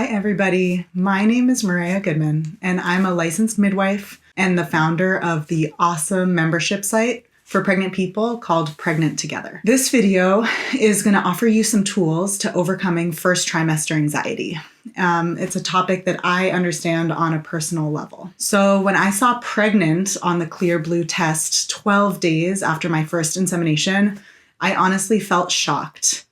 everybody. My name is Mariah Goodman, and I'm a licensed midwife and the founder of the awesome membership site for pregnant people called PregnantTogether. This video is going to offer you some tools to overcoming first trimester anxiety. It's a topic that I understand on a personal level. So when I saw pregnant on the Clear Blue test 12 days after my first insemination, I honestly felt shocked.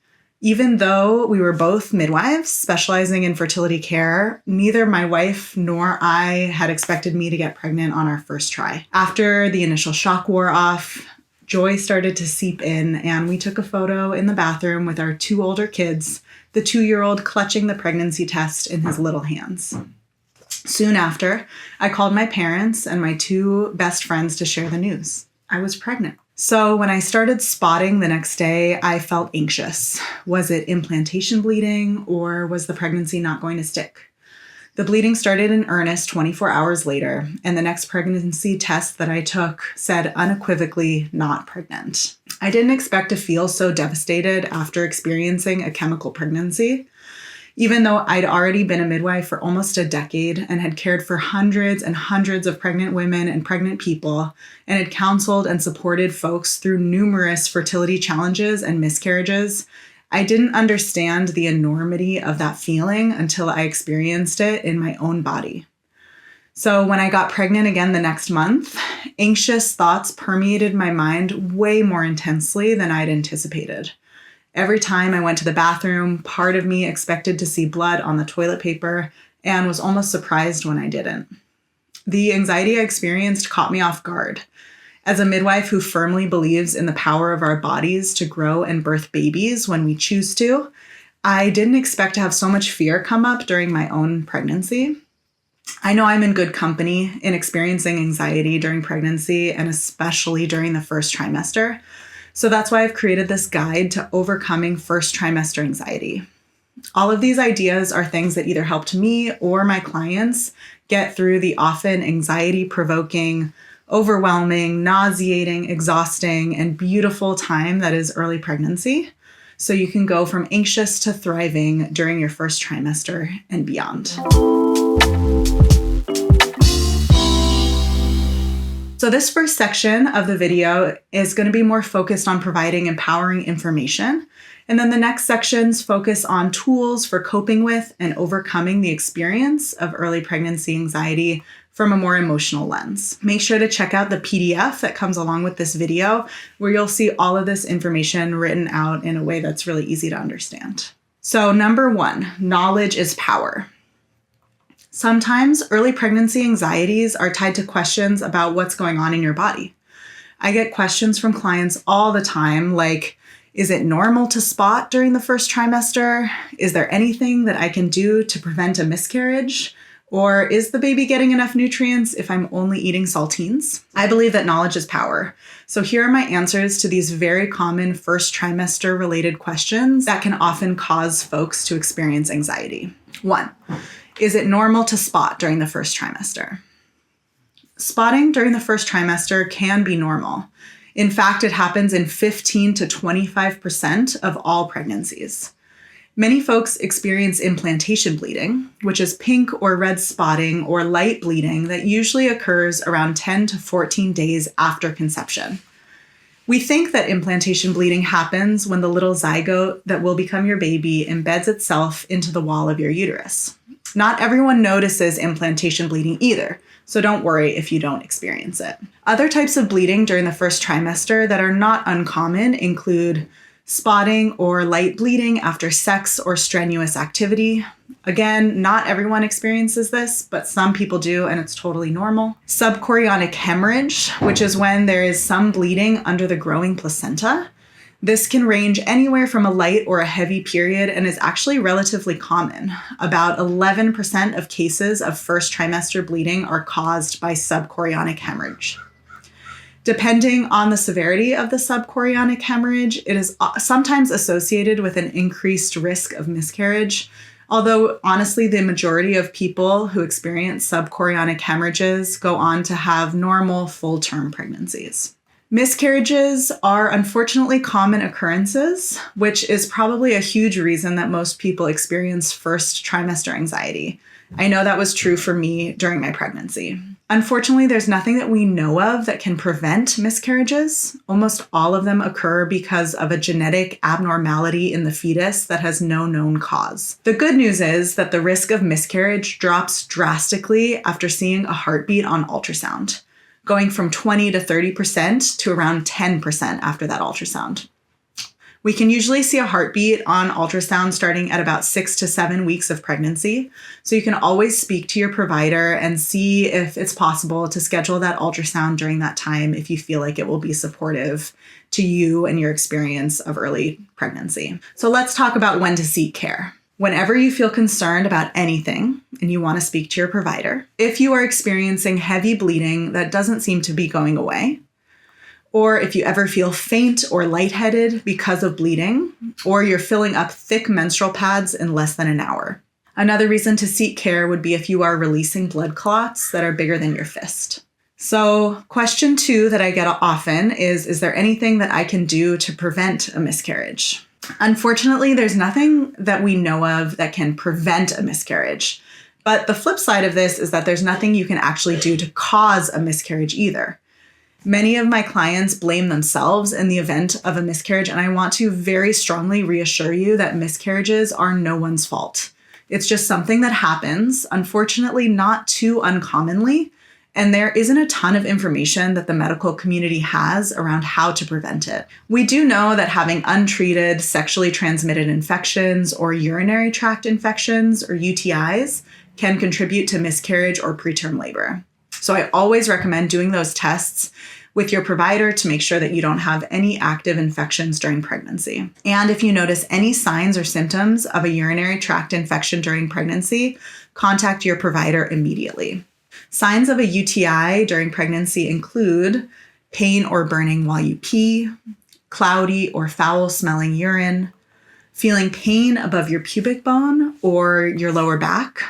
Even though we were both midwives specializing in fertility care, neither my wife nor I had expected me to get pregnant on our first try. After the initial shock wore off, joy started to seep in, and we took a photo in the bathroom with our two older kids, the 2-year-old clutching the pregnancy test in his little hands. Soon after, I called my parents and my two best friends to share the news. I was pregnant. So when I started spotting the next day, I felt anxious. Was it implantation bleeding, or was the pregnancy not going to stick? The bleeding started in earnest 24 hours later, and the next pregnancy test that I took said unequivocally not pregnant. I didn't expect to feel so devastated after experiencing a chemical pregnancy. Even though I'd already been a midwife for almost a decade and had cared for hundreds and hundreds of pregnant women and pregnant people, and had counseled and supported folks through numerous fertility challenges and miscarriages, I didn't understand the enormity of that feeling until I experienced it in my own body. So when I got pregnant again the next month, anxious thoughts permeated my mind way more intensely than I'd anticipated. Every time I went to the bathroom, part of me expected to see blood on the toilet paper and was almost surprised when I didn't. The anxiety I experienced caught me off guard. As a midwife who firmly believes in the power of our bodies to grow and birth babies when we choose to, I didn't expect to have so much fear come up during my own pregnancy. I know I'm in good company in experiencing anxiety during pregnancy and especially during the first trimester. So that's why I've created this guide to overcoming first trimester anxiety. All of these ideas are things that either helped me or my clients get through the often anxiety-provoking, overwhelming, nauseating, exhausting, and beautiful time that is early pregnancy. So you can go from anxious to thriving during your first trimester and beyond. So this first section of the video is going to be more focused on providing empowering information. And then the next sections focus on tools for coping with and overcoming the experience of early pregnancy anxiety from a more emotional lens. Make sure to check out the PDF that comes along with this video, where you'll see all of this information written out in a way that's really easy to understand. So number 1, knowledge is power. Sometimes early pregnancy anxieties are tied to questions about what's going on in your body. I get questions from clients all the time like, is it normal to spot during the first trimester? Is there anything that I can do to prevent a miscarriage? Or is the baby getting enough nutrients if I'm only eating saltines? I believe that knowledge is power. So here are my answers to these very common first trimester related questions that can often cause folks to experience anxiety. 1. Is it normal to spot during the first trimester? Spotting during the first trimester can be normal. In fact, it happens in 15 to 25% of all pregnancies. Many folks experience implantation bleeding, which is pink or red spotting or light bleeding that usually occurs around 10 to 14 days after conception. We think that implantation bleeding happens when the little zygote that will become your baby embeds itself into the wall of your uterus. Not everyone notices implantation bleeding either, so don't worry if you don't experience it. Other types of bleeding during the first trimester that are not uncommon include spotting or light bleeding after sex or strenuous activity. Again, not everyone experiences this, but some people do, and it's totally normal. Subchorionic hemorrhage, which is when there is some bleeding under the growing placenta. This can range anywhere from a light or a heavy period and is actually relatively common. About 11% of cases of first trimester bleeding are caused by subchorionic hemorrhage. Depending on the severity of the subchorionic hemorrhage, it is sometimes associated with an increased risk of miscarriage, although honestly, the majority of people who experience subchorionic hemorrhages go on to have normal full-term pregnancies. Miscarriages are unfortunately common occurrences, which is probably a huge reason that most people experience first trimester anxiety. I know that was true for me during my pregnancy. Unfortunately, there's nothing that we know of that can prevent miscarriages. Almost all of them occur because of a genetic abnormality in the fetus that has no known cause. The good news is that the risk of miscarriage drops drastically after seeing a heartbeat on ultrasound, going from 20 to 30% to around 10% after that ultrasound. We can usually see a heartbeat on ultrasound starting at about 6 to 7 weeks of pregnancy. So you can always speak to your provider and see if it's possible to schedule that ultrasound during that time if you feel like it will be supportive to you and your experience of early pregnancy. So let's talk about when to seek care. Whenever you feel concerned about anything and you want to speak to your provider, if you are experiencing heavy bleeding that doesn't seem to be going away, or if you ever feel faint or lightheaded because of bleeding, or you're filling up thick menstrual pads in less than an hour. Another reason to seek care would be if you are releasing blood clots that are bigger than your fist. So question 2 that I get often is there anything that I can do to prevent a miscarriage? Unfortunately, there's nothing that we know of that can prevent a miscarriage. But the flip side of this is that there's nothing you can actually do to cause a miscarriage either. Many of my clients blame themselves in the event of a miscarriage, and I want to very strongly reassure you that miscarriages are no one's fault. It's just something that happens, unfortunately not too uncommonly, and there isn't a ton of information that the medical community has around how to prevent it. We do know that having untreated sexually transmitted infections or urinary tract infections or UTIs can contribute to miscarriage or preterm labor. So I always recommend doing those tests with your provider to make sure that you don't have any active infections during pregnancy. And if you notice any signs or symptoms of a urinary tract infection during pregnancy, contact your provider immediately. Signs of a UTI during pregnancy include pain or burning while you pee, cloudy or foul-smelling urine, feeling pain above your pubic bone or your lower back.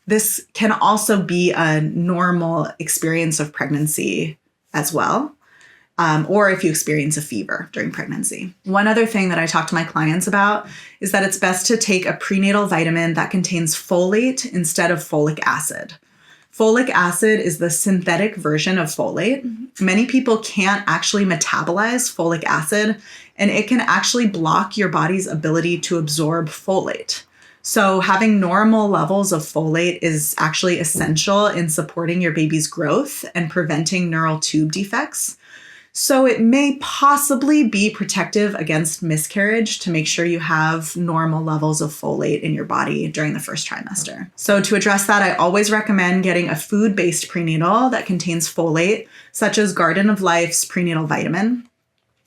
This can also be a normal experience of pregnancy as well, or if you experience a fever during pregnancy. One other thing that I talk to my clients about is that it's best to take a prenatal vitamin that contains folate instead of folic acid. Folic acid is the synthetic version of folate. Many people can't actually metabolize folic acid, and it can actually block your body's ability to absorb folate. So having normal levels of folate is actually essential in supporting your baby's growth and preventing neural tube defects. So it may possibly be protective against miscarriage to make sure you have normal levels of folate in your body during the first trimester. So to address that, I always recommend getting a food-based prenatal that contains folate, such as Garden of Life's prenatal vitamin.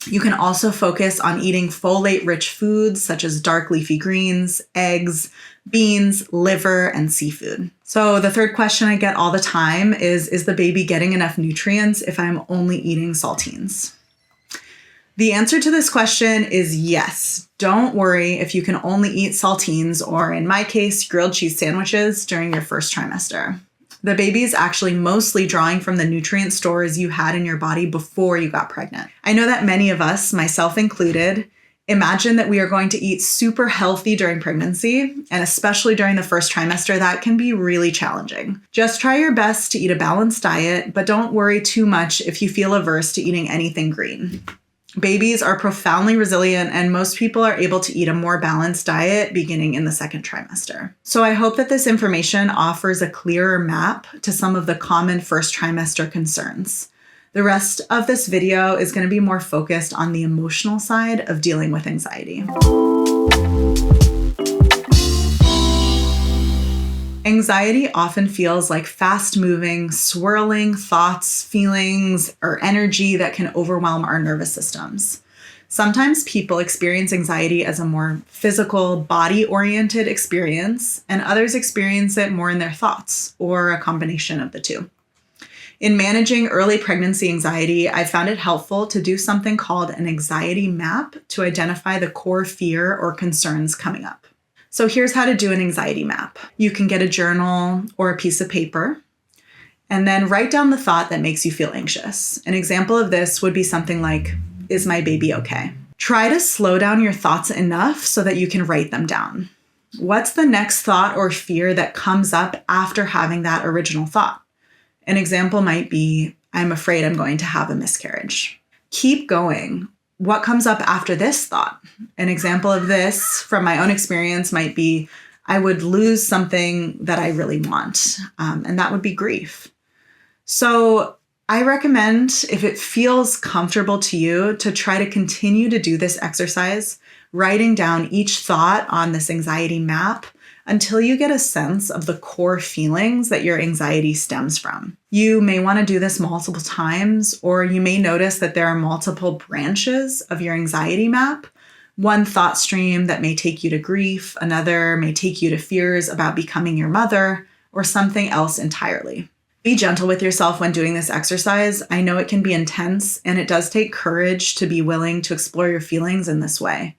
You can also focus on eating folate-rich foods such as dark leafy greens, eggs, beans, liver, and seafood. So the third question I get all the time is the baby getting enough nutrients if I'm only eating saltines? The answer to this question is yes. Don't worry if you can only eat saltines, or in my case, grilled cheese sandwiches during your first trimester. The baby is actually mostly drawing from the nutrient stores you had in your body before you got pregnant. I know that many of us, myself included, imagine that we are going to eat super healthy during pregnancy, and especially during the first trimester, that can be really challenging. Just try your best to eat a balanced diet, but don't worry too much if you feel averse to eating anything green. Babies are profoundly resilient, and most people are able to eat a more balanced diet beginning in the second trimester. So I hope that this information offers a clearer map to some of the common first trimester concerns. The rest of this video is going to be more focused on the emotional side of dealing with anxiety. Anxiety often feels like fast-moving, swirling thoughts, feelings, or energy that can overwhelm our nervous systems. Sometimes people experience anxiety as a more physical, body-oriented experience, and others experience it more in their thoughts, or a combination of the two. In managing early pregnancy anxiety, I found it helpful to do something called an anxiety map to identify the core fear or concerns coming up. So here's how to do an anxiety map. You can get a journal or a piece of paper, And then write down the thought that makes you feel anxious. An example of this would be something like, is my baby okay? Try to slow down your thoughts enough so that you can write them down. What's the next thought or fear that comes up after having that original thought? An example might be, I'm afraid I'm going to have a miscarriage. Keep going. What comes up after this thought? An example of this from my own experience might be, I would lose something that I really want, and that would be grief. So I recommend, if it feels comfortable to you, to try to continue to do this exercise, writing down each thought on this anxiety map until you get a sense of the core feelings that your anxiety stems from. You may want to do this multiple times, or you may notice that there are multiple branches of your anxiety map. One thought stream that may take you to grief, another may take you to fears about becoming your mother, or something else entirely. Be gentle with yourself when doing this exercise. I know it can be intense, and it does take courage to be willing to explore your feelings in this way.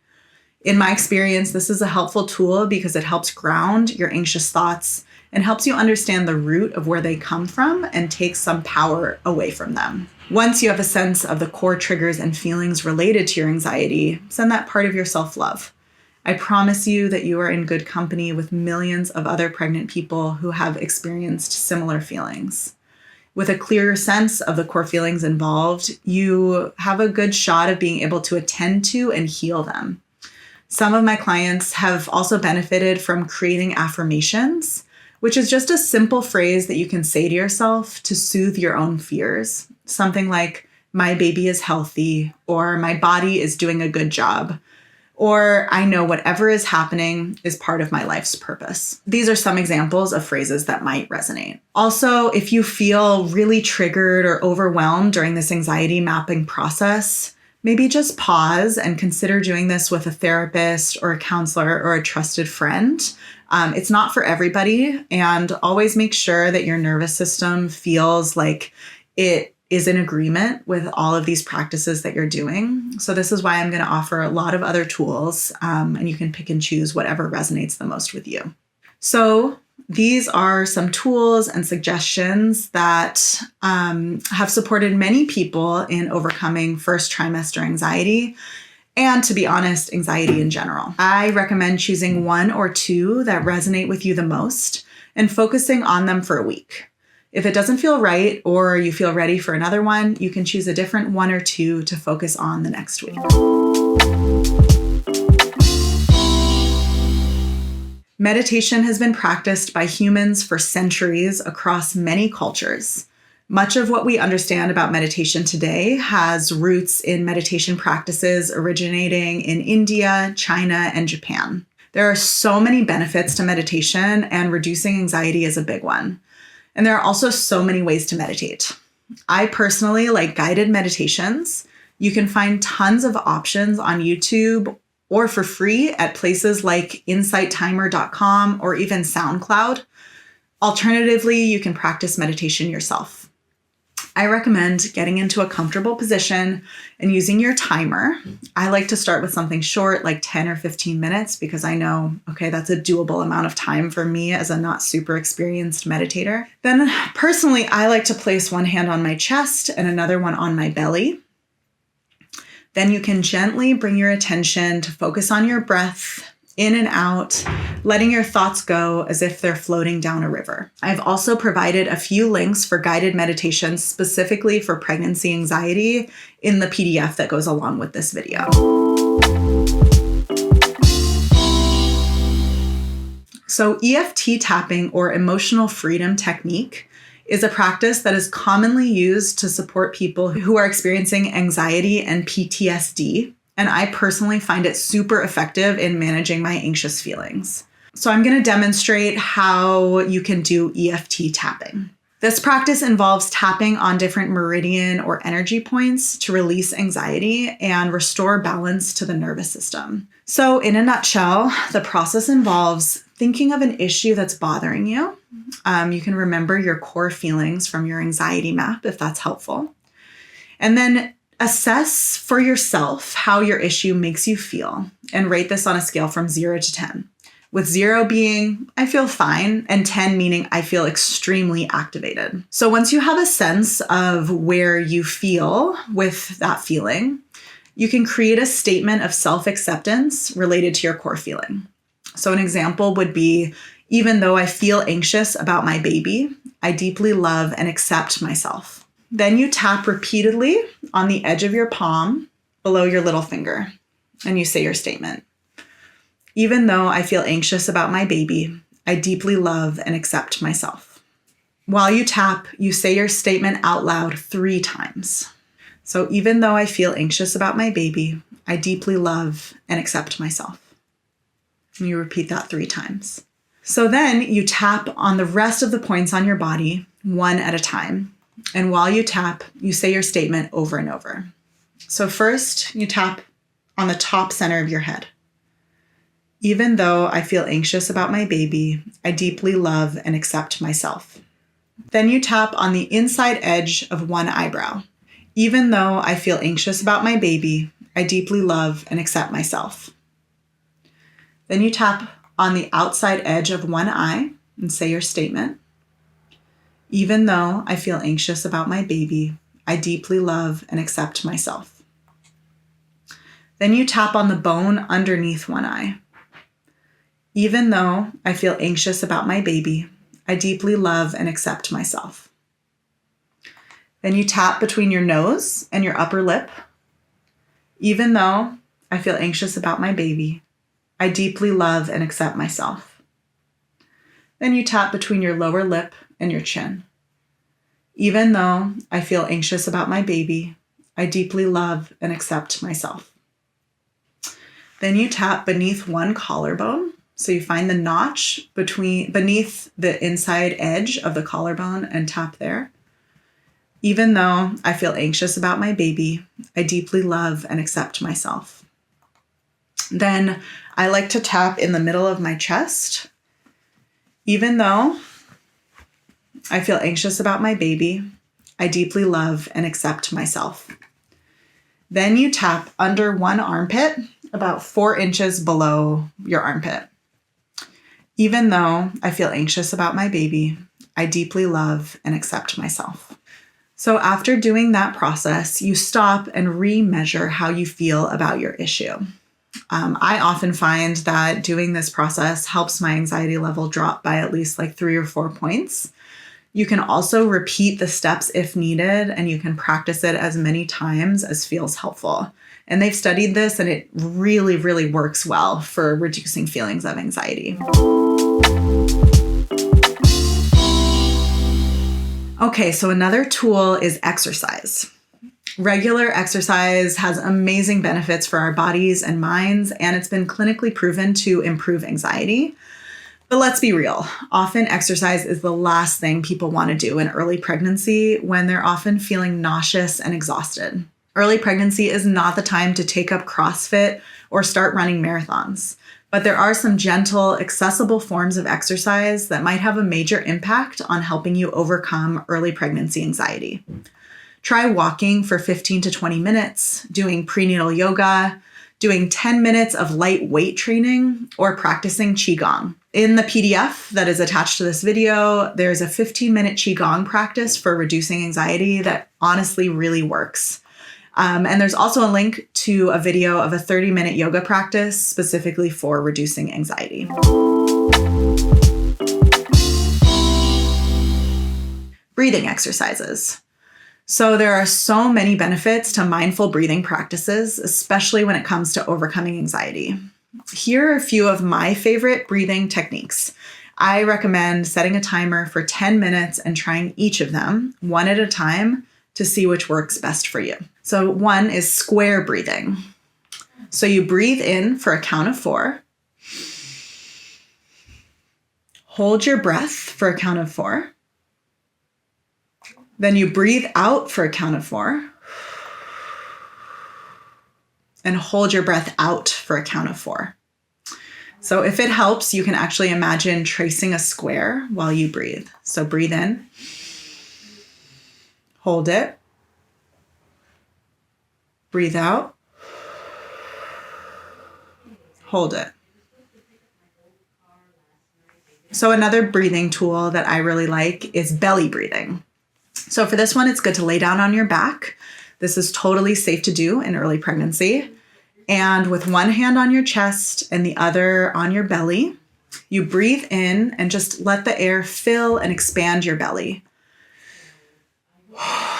In my experience, this is a helpful tool because it helps ground your anxious thoughts and helps you understand the root of where they come from and takes some power away from them. Once you have a sense of the core triggers and feelings related to your anxiety, send that part of your self-love. I promise you that you are in good company with millions of other pregnant people who have experienced similar feelings. With a clearer sense of the core feelings involved, you have a good shot of being able to attend to and heal them. Some of my clients have also benefited from creating affirmations, which is just a simple phrase that you can say to yourself to soothe your own fears. Something like, my baby is healthy, or my body is doing a good job, or I know whatever is happening is part of my life's purpose. These are some examples of phrases that might resonate. Also, if you feel really triggered or overwhelmed during this anxiety mapping process, maybe just pause and consider doing this with a therapist or a counselor or a trusted friend. It's not for everybody, and always make sure that your nervous system feels like it is in agreement with all of these practices that you're doing. So this is why I'm going to offer a lot of other tools, and you can pick and choose whatever resonates the most with you. So these are some tools and suggestions that have supported many people in overcoming first trimester anxiety, and to be honest, anxiety in general. I recommend choosing one or two that resonate with you the most and focusing on them for a week. If it doesn't feel right, or you feel ready for another one, you can choose a different one or two to focus on the next week. Meditation has been practiced by humans for centuries across many cultures. Much of what we understand about meditation today has roots in meditation practices originating in India, China, and Japan. There are so many benefits to meditation, and reducing anxiety is a big one. And there are also so many ways to meditate. I personally like guided meditations. You can find tons of options on YouTube or for free at places like insighttimer.com or even SoundCloud. Alternatively, you can practice meditation yourself. I recommend getting into a comfortable position and using your timer. I like to start with something short, like 10 or 15 minutes, because I know, okay, that's a doable amount of time for me as a not super experienced meditator. Then personally, I like to place one hand on my chest and another one on my belly. Then you can gently bring your attention to focus on your breath in and out, letting your thoughts go as if they're floating down a river. I've also provided a few links for guided meditations specifically for pregnancy anxiety in the PDF that goes along with this video. So EFT tapping, or emotional freedom technique, is a practice that is commonly used to support people who are experiencing anxiety and PTSD. And I personally find it super effective in managing my anxious feelings. So I'm going to demonstrate how you can do EFT tapping. This practice involves tapping on different meridian or energy points to release anxiety and restore balance to the nervous system. So in a nutshell, the process involves thinking of an issue that's bothering you. You can remember your core feelings from your anxiety map if that's helpful. And then assess for yourself how your issue makes you feel and rate this on a scale from 0 to 10, with 0 being I feel fine and 10 meaning I feel extremely activated. So once you have a sense of where you feel with that feeling, you can create a statement of self-acceptance related to your core feeling. So an example would be, even though I feel anxious about my baby, I deeply love and accept myself. Then you tap repeatedly on the edge of your palm below your little finger, and you say your statement. Even though I feel anxious about my baby, I deeply love and accept myself. While you tap, you say your statement out loud 3 times. So even though I feel anxious about my baby, I deeply love and accept myself. And you repeat that 3 times. So then you tap on the rest of the points on your body, one at a time. And while you tap, you say your statement over and over. So first, you tap on the top center of your head. Even though I feel anxious about my baby, I deeply love and accept myself. Then you tap on the inside edge of one eyebrow. Even though I feel anxious about my baby, I deeply love and accept myself. Then you tap on the outside edge of one eye and say your statement. Even though I feel anxious about my baby, I deeply love and accept myself. Then you tap on the bone underneath one eye. Even though I feel anxious about my baby, I deeply love and accept myself. Then you tap between your nose and your upper lip. Even though I feel anxious about my baby, I deeply love and accept myself. Then you tap between your lower lip and your chin. Even though I feel anxious about my baby, I deeply love and accept myself. Then you tap beneath one collarbone. So you find the notch beneath the inside edge of the collarbone and tap there. Even though I feel anxious about my baby, I deeply love and accept myself. Then I like to tap in the middle of my chest. Even though I feel anxious about my baby, I deeply love and accept myself. Then you tap under one armpit, about 4 inches below your armpit. Even though I feel anxious about my baby, I deeply love and accept myself. So after doing that process, you stop and re-measure how you feel about your issue. I often find that doing this process helps my anxiety level drop by at least 3 or 4 points. You can also repeat the steps if needed, and you can practice it as many times as feels helpful. And they've studied this, and it really, really works well for reducing feelings of anxiety. Okay, so another tool is exercise. Regular exercise has amazing benefits for our bodies and minds, and it's been clinically proven to improve anxiety. But let's be real, often exercise is the last thing people want to do in early pregnancy when they're often feeling nauseous and exhausted. Early pregnancy is not the time to take up CrossFit or start running marathons. But there are some gentle, accessible forms of exercise that might have a major impact on helping you overcome early pregnancy anxiety. Try walking for 15 to 20 minutes, doing prenatal yoga, doing 10 minutes of light weight training, or practicing Qigong. In the PDF that is attached to this video, there's a 15-minute Qigong practice for reducing anxiety that honestly really works. And there's also a link to a video of a 30-minute yoga practice specifically for reducing anxiety. Breathing exercises. So there are so many benefits to mindful breathing practices, especially when it comes to overcoming anxiety. Here are a few of my favorite breathing techniques. I recommend setting a timer for 10 minutes and trying each of them one at a time to see which works best for you. So one is square breathing. So you breathe in for a count of 4. Hold your breath for a count of 4. Then you breathe out for a count of 4. And hold your breath out for a count of 4. So if it helps, you can actually imagine tracing a square while you breathe. So breathe in. Hold it. Breathe out. Hold it. So another breathing tool that I really like is belly breathing. So for this one, it's good to lay down on your back. This is totally safe to do in early pregnancy. And with one hand on your chest and the other on your belly, you breathe in and just let the air fill and expand your belly.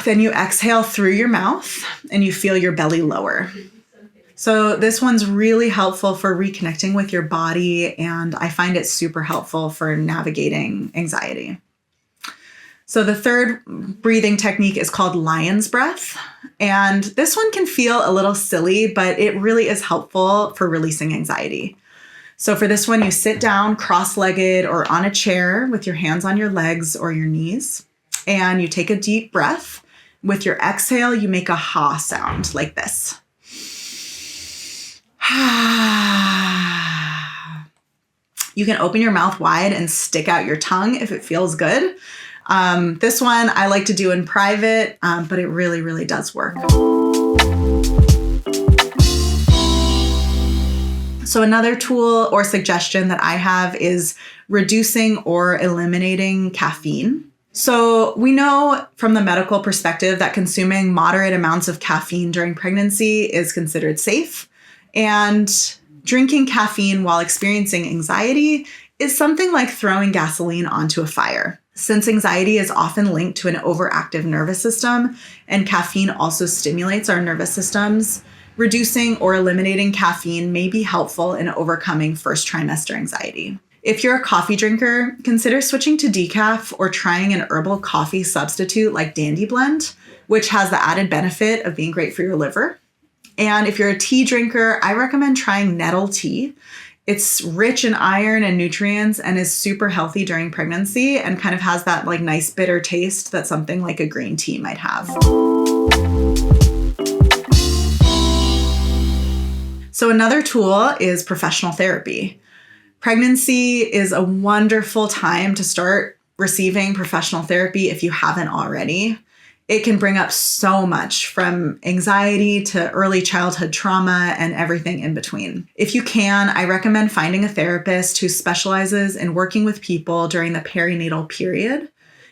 Then you exhale through your mouth and you feel your belly lower. So this one's really helpful for reconnecting with your body, and I find it super helpful for navigating anxiety. So the third breathing technique is called lion's breath. And this one can feel a little silly, but it really is helpful for releasing anxiety. So for this one, you sit down cross-legged or on a chair with your hands on your legs or your knees, and you take a deep breath. With your exhale, you make a ha sound like this. You can open your mouth wide and stick out your tongue if it feels good. This one I like to do in private, but it really, really does work. So another tool or suggestion that I have is reducing or eliminating caffeine. So we know from the medical perspective that consuming moderate amounts of caffeine during pregnancy is considered safe. And drinking caffeine while experiencing anxiety is something like throwing gasoline onto a fire. Since anxiety is often linked to an overactive nervous system, and caffeine also stimulates our nervous systems, reducing or eliminating caffeine may be helpful in overcoming first trimester anxiety. If you're a coffee drinker, consider switching to decaf or trying an herbal coffee substitute like Dandy Blend, which has the added benefit of being great for your liver. And if you're a tea drinker, I recommend trying nettle tea. It's rich in iron and nutrients and is super healthy during pregnancy and kind of has that like nice bitter taste that something like a green tea might have. So another tool is professional therapy. Pregnancy is a wonderful time to start receiving professional therapy if you haven't already. It can bring up so much from anxiety to early childhood trauma and everything in between. If you can, I recommend finding a therapist who specializes in working with people during the perinatal period.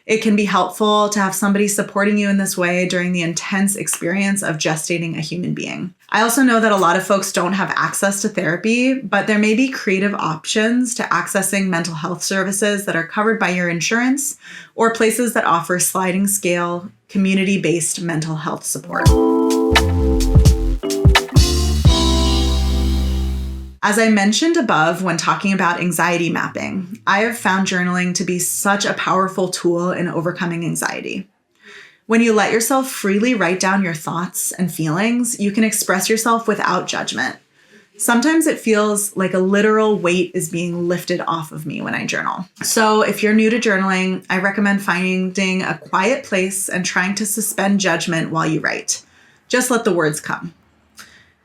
It can be helpful to have somebody supporting you in this way during the intense experience of gestating a human being. I also know that a lot of folks don't have access to therapy, but there may be creative options to accessing mental health services that are covered by your insurance or places that offer sliding scale, community-based mental health support. As I mentioned above when talking about anxiety mapping, I have found journaling to be such a powerful tool in overcoming anxiety. When you let yourself freely write down your thoughts and feelings, you can express yourself without judgment. Sometimes it feels like a literal weight is being lifted off of me when I journal. So if you're new to journaling, I recommend finding a quiet place and trying to suspend judgment while you write. Just let the words come.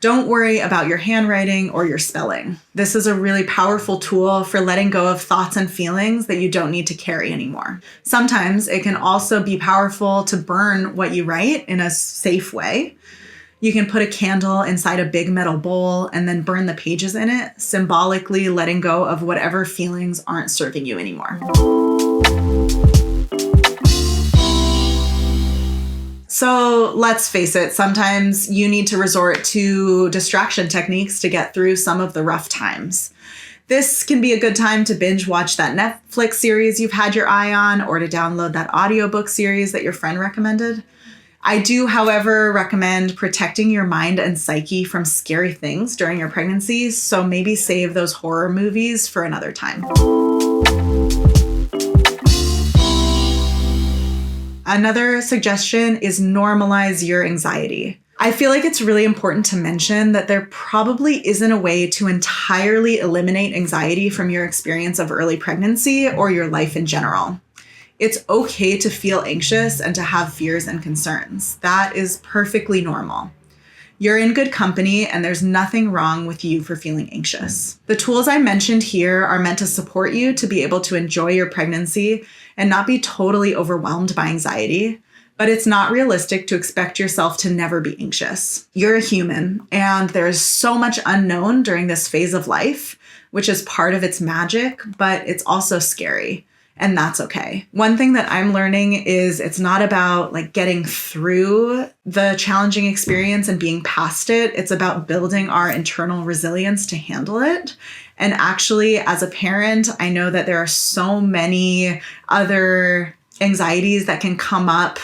Don't worry about your handwriting or your spelling. This is a really powerful tool for letting go of thoughts and feelings that you don't need to carry anymore. Sometimes it can also be powerful to burn what you write in a safe way. You can put a candle inside a big metal bowl and then burn the pages in it, symbolically letting go of whatever feelings aren't serving you anymore. So let's face it, sometimes you need to resort to distraction techniques to get through some of the rough times. This can be a good time to binge watch that Netflix series you've had your eye on or to download that audiobook series that your friend recommended. I do, however, recommend protecting your mind and psyche from scary things during your pregnancy, so maybe save those horror movies for another time. Another suggestion is normalize your anxiety. I feel like it's really important to mention that there probably isn't a way to entirely eliminate anxiety from your experience of early pregnancy or your life in general. It's okay to feel anxious and to have fears and concerns. That is perfectly normal. You're in good company and there's nothing wrong with you for feeling anxious. The tools I mentioned here are meant to support you to be able to enjoy your pregnancy and not be totally overwhelmed by anxiety. But it's not realistic to expect yourself to never be anxious. You're a human, and there's so much unknown during this phase of life, which is part of its magic, but it's also scary. And that's okay. One thing that I'm learning is it's not about like getting through the challenging experience and being past it. It's about building our internal resilience to handle it. And actually, as a parent, I know that there are so many other anxieties that can come up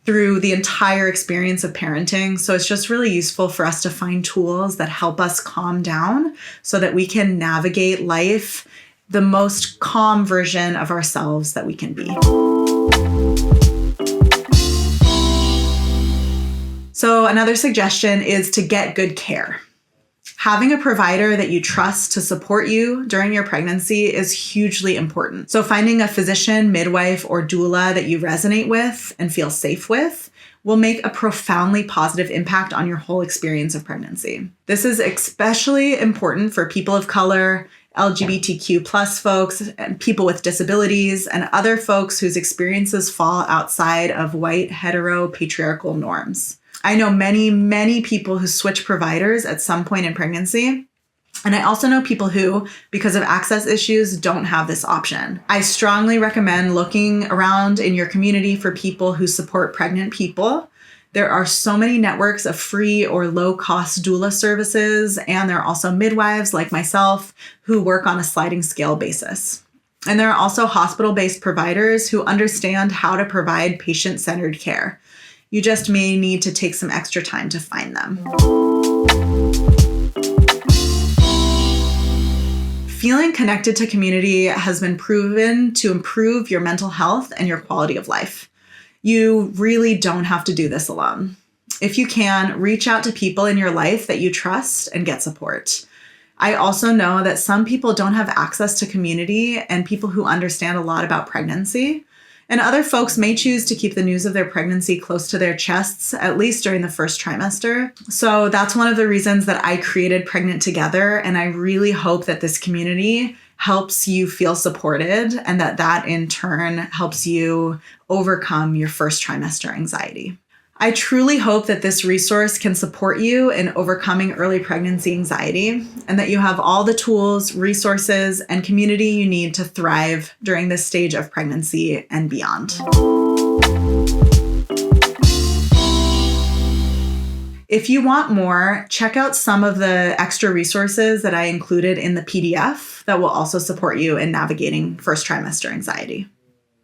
through the entire experience of parenting. So it's just really useful for us to find tools that help us calm down so that we can navigate life the most calm version of ourselves that we can be. So another suggestion is to get good care. Having a provider that you trust to support you during your pregnancy is hugely important. So finding a physician, midwife, or doula that you resonate with and feel safe with will make a profoundly positive impact on your whole experience of pregnancy. This is especially important for people of color, LGBTQ plus folks, and people with disabilities, and other folks whose experiences fall outside of white, hetero, patriarchal norms. I know many people who switch providers at some point in pregnancy. And I also know people who, because of access issues, don't have this option. I strongly recommend looking around in your community for people who support pregnant people. There are so many networks of free or low-cost doula services, and there are also midwives like myself who work on a sliding scale basis. And there are also hospital-based providers who understand how to provide patient-centered care. You just may need to take some extra time to find them. Feeling connected to community has been proven to improve your mental health and your quality of life. You really don't have to do this alone. If you can, reach out to people in your life that you trust and get support. I also know that some people don't have access to community and people who understand a lot about pregnancy. And other folks may choose to keep the news of their pregnancy close to their chests, at least during the first trimester. So that's one of the reasons that I created PregnantTogether. And I really hope that this community helps you feel supported and that in turn helps you overcome your first trimester anxiety. I truly hope that this resource can support you in overcoming early pregnancy anxiety and that you have all the tools, resources, and community you need to thrive during this stage of pregnancy and beyond. If you want more, check out some of the extra resources that I included in the PDF that will also support you in navigating first trimester anxiety.